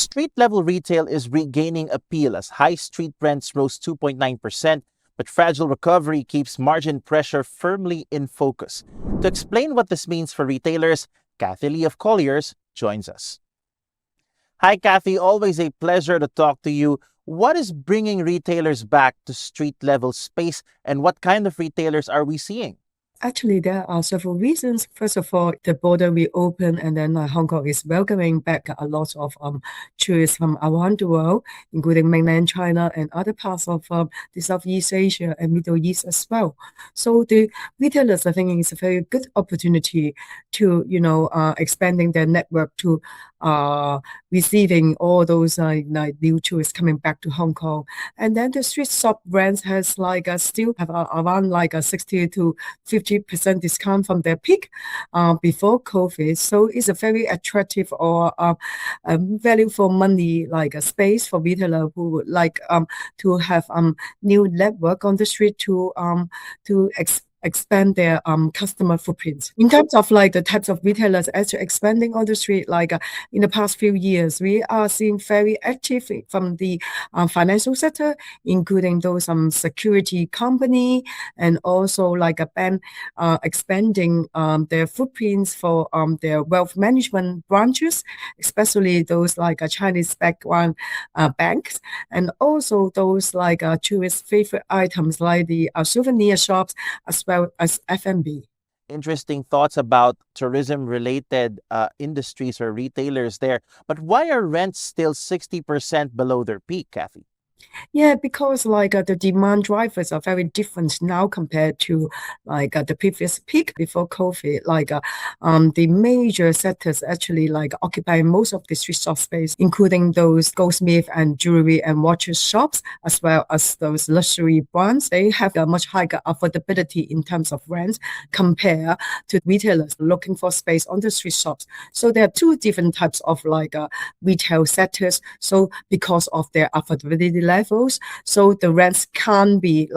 Street-level retail is regaining appeal as high street rents rose 2.9%, but fragile recovery keeps margin pressure firmly in focus. To explain what this means for retailers, Kathy Lee of Colliers joins us. Hi, Kathy. Always a pleasure to talk to you. What is bringing retailers back to street-level space, and what kind of retailers are we seeing? Actually, there are several reasons. First of all, the border reopened, and then Hong Kong is welcoming back a lot of tourists from around the world, including mainland China and other parts of the Southeast Asia and Middle East as well. So the retailers, I think, is a very good opportunity to, expanding their network to receiving all those new tourists coming back to Hong Kong. And then the street shop brands has still have around a 60 to 50% discount from their peak before COVID. So it's a very attractive or value for money a space for retailer who would like to have new network on the street to expand their customer footprint. In terms of the types of retailers actually expanding on the street, in the past few years, we are seeing very active from the financial sector, including those security company and also a bank expanding their footprints for their wealth management branches, especially those Chinese background banks, and also those tourist favorite items like the souvenir shops as well as F&B. Interesting thoughts about tourism-related industries or retailers there. But why are rents still 60% below their peak, Kathy? Yeah, because the demand drivers are very different now compared to the previous peak before COVID. The major sectors actually occupy most of the street shop space, including those goldsmith and jewelry and watches shops, as well as those luxury brands. They have a much higher affordability in terms of rents compared to retailers looking for space on the street shops. So there are two different types of retail sectors. So because of their affordability levels, so the rents can be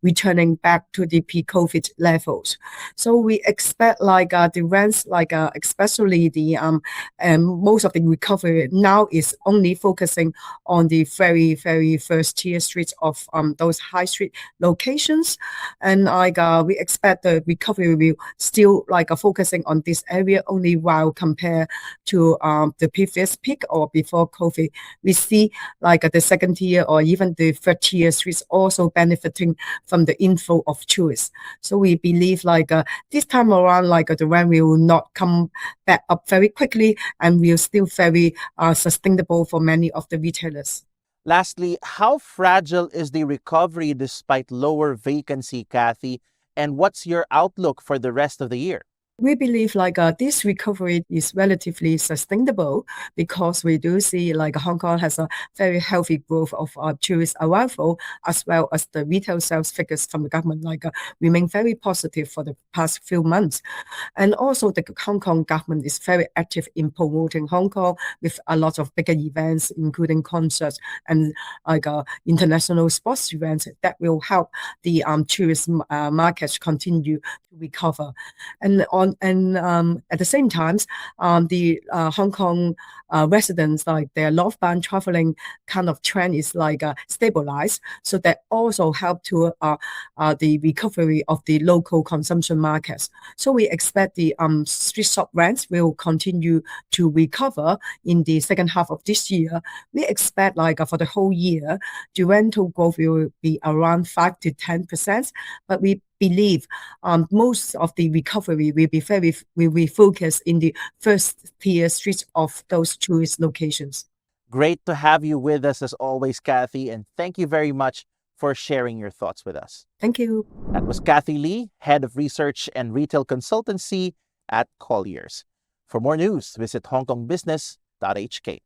returning back to the pre-COVID levels. So we expect the rents especially the most of the recovery now is only focusing on the very first tier streets of those high street locations, and we expect the recovery will still focusing on this area only, while compared to the previous peak or before COVID, we see the second tier or even the third tier streets also benefiting from the inflow of tourists. So we believe this time around the rent will not come back up very quickly and will still very sustainable for many of the retailers. Lastly, how fragile is the recovery despite lower vacancy, Kathy? And what's your outlook for the rest of the year? We believe this recovery is relatively sustainable because we do see Hong Kong has a very healthy growth of tourist arrival, as well as the retail sales figures from the government remain very positive for the past few months. And also the Hong Kong government is very active in promoting Hong Kong with a lot of bigger events, including concerts and international sports events that will help the tourist markets continue to recover. And at the same time, the Hong Kong residents, their northbound traveling kind of trend is stabilized. So that also help to the recovery of the local consumption markets. So we expect the street shop rents will continue to recover in the second half of this year. We expect for the whole year, the rental growth will be around 5 to 10%, but we believe most of the recovery will be focused in the first tier streets of those tourist locations. Great to have you with us as always, Kathy, and thank you very much for sharing your thoughts with us. Thank you. That was Kathy Lee, Head of Research and Retail Consultancy at Colliers. For more news, visit hongkongbusiness.hk.